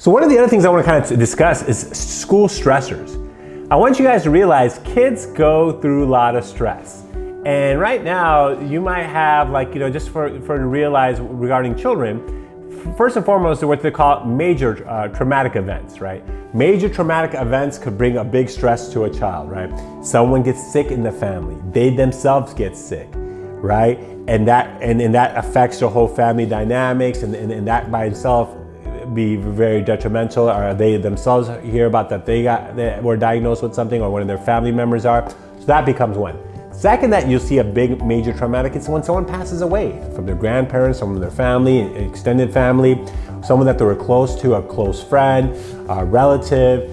So one of the other things I want to kind of discuss is school stressors. I want you guys to realize kids go through a lot of stress. And right now, you might have just for to realize regarding children, first and foremost, what they call major traumatic events, right? Major traumatic events could bring a big stress to a child, right? Someone gets sick in the family. They themselves get sick, right? And that affects the whole family dynamics, and that by itself be very detrimental. Or they themselves hear about that they were diagnosed with something, or one of their family members are. So that becomes one. Second, that you'll see a big major traumatic is when someone passes away from their grandparents, someone in their family, extended family, someone that they were close to, a close friend, a relative,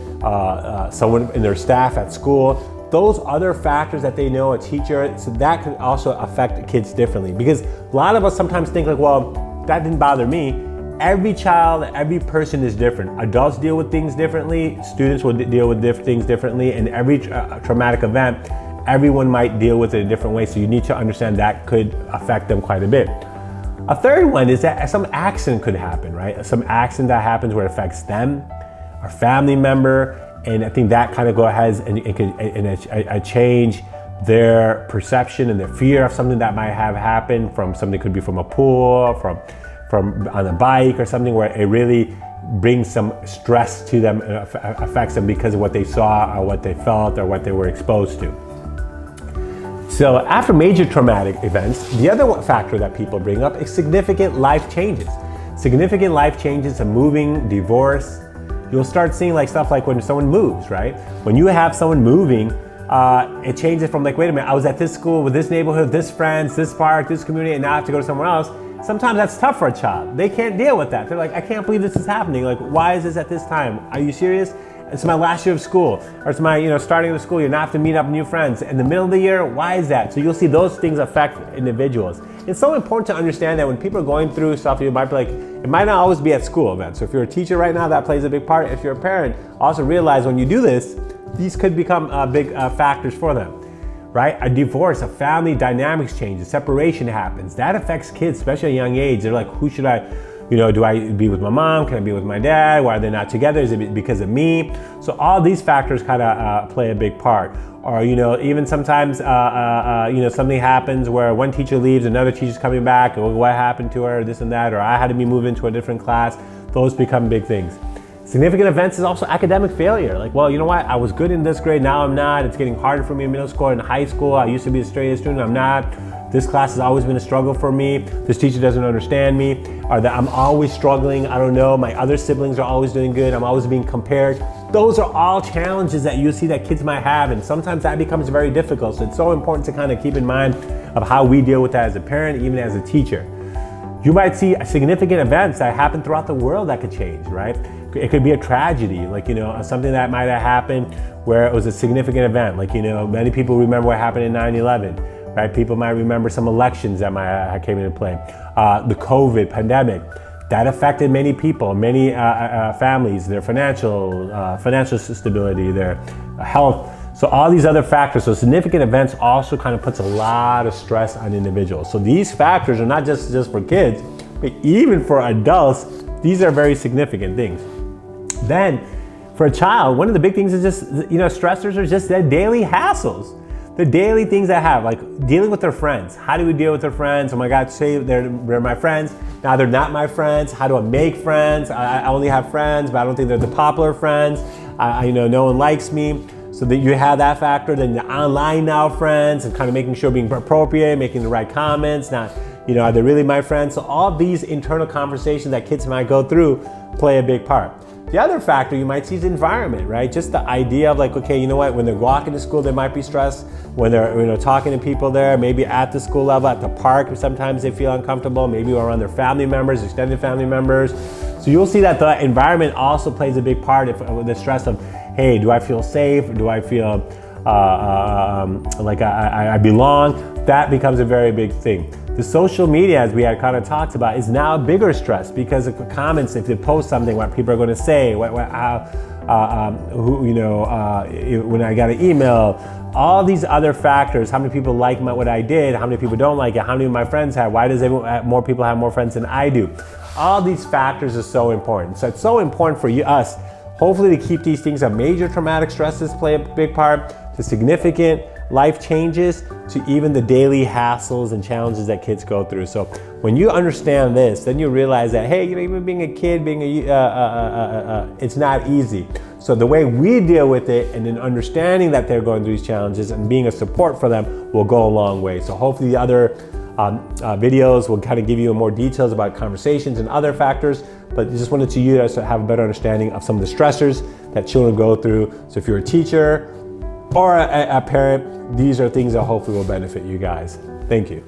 someone in their staff at school. Those other factors that they know, a teacher, so that could also affect kids differently. Because a lot of us sometimes think well, that didn't bother me. Every child, every person is different. Adults deal with things differently, students will deal with things differently, and every traumatic event, everyone might deal with it in a different way, so you need to understand that could affect them quite a bit. A third one is that some accident could happen, right? Some accident that happens where it affects them, a family member, and I think that kind of go ahead and change their perception and their fear of something that might have happened from something, could be from a pool, from on a bike or something, where it really brings some stress to them and affects them because of what they saw or what they felt or what they were exposed to. So after major traumatic events, the other factor that people bring up is significant life changes. Significant life changes, a moving, divorce. You'll start seeing stuff like when someone moves, right? When you have someone moving, it changes from wait a minute, I was at this school with this neighborhood, this friends, this park, this community, and now I have to go to somewhere else. Sometimes that's tough for a child. They can't deal with that. They're like, I can't believe this is happening. Why is this at this time? Are you serious? It's my last year of school, or it's my starting of the school year. Now I have to meet up with new friends in the middle of the year. Why is that? So you'll see those things affect individuals. It's so important to understand that when people are going through stuff, you might be it might not always be at school events. So if you're a teacher right now, that plays a big part. If you're a parent, also realize when you do this, these could become big factors for them. Right? A divorce, a family dynamics changes, separation happens. That affects kids, especially at a young age. They're like, who should I, do I be with my mom? Can I be with my dad? Why are they not together? Is it because of me? So all these factors kind of play a big part. Or, even sometimes, something happens where one teacher leaves, another teacher's coming back, or what happened to her, this and that, or I had to be moved into a different class. Those become big things. Significant events is also academic failure. Well, you know what? I was good in this grade, now I'm not. It's getting harder for me in middle school and high school. I used to be a straight A student, I'm not. This class has always been a struggle for me. This teacher doesn't understand me. Or that I'm always struggling, I don't know. My other siblings are always doing good. I'm always being compared. Those are all challenges that you see that kids might have, and sometimes that becomes very difficult. So it's so important to kind of keep in mind of how we deal with that as a parent, even as a teacher. You might see significant events that happen throughout the world that could change, right? It could be a tragedy, something that might have happened where it was a significant event. Many people remember what happened in 9/11, right? People might remember some elections that might have came into play. The COVID pandemic, that affected many people, many families, their financial stability, their health. So all these other factors, so significant events also kind of puts a lot of stress on individuals. So these factors are not just for kids, but even for adults, these are very significant things. Then for a child, one of the big things is just, stressors are just their daily hassles. The daily things they have, dealing with their friends. How do we deal with their friends? Oh my God, say they're my friends. Now they're not my friends. How do I make friends? I only have friends, but I don't think they're the popular friends. No one likes me. So that you have that factor. Then the online now friends, and kind of making sure being appropriate, making the right comments, not, are they really my friends? So all these internal conversations that kids might go through play a big part. The other factor you might see is environment, right? Just the idea of okay, you know what, when they're walking to school, they might be stressed. When they're talking to people there, maybe at the school level, at the park, sometimes they feel uncomfortable, maybe around their family members, extended family members. So you'll see that the environment also plays a big part with the stress of, hey, do I feel safe? Do I feel like I belong? That becomes a very big thing. The social media, as we had kind of talked about, is now a bigger stress because of the comments. If you post something, what people are going to say, when I got an email, all these other factors, how many people like what I did, how many people don't like it, how many of my friends have, why does more people have more friends than I do? All these factors are so important. So it's so important for us, hopefully, to keep these things. A major traumatic stresses play a big part, to significant life changes, to even the daily hassles and challenges that kids go through. So when you understand this, then you realize that, hey, even being a kid, it's not easy. So the way we deal with it, and then understanding that they're going through these challenges and being a support for them, will go a long way. So hopefully the other videos will kind of give you more details about conversations and other factors, but just wanted you guys to have a better understanding of some of the stressors that children go through. So if you're a teacher or a parent, these are things that hopefully will benefit you guys. Thank you.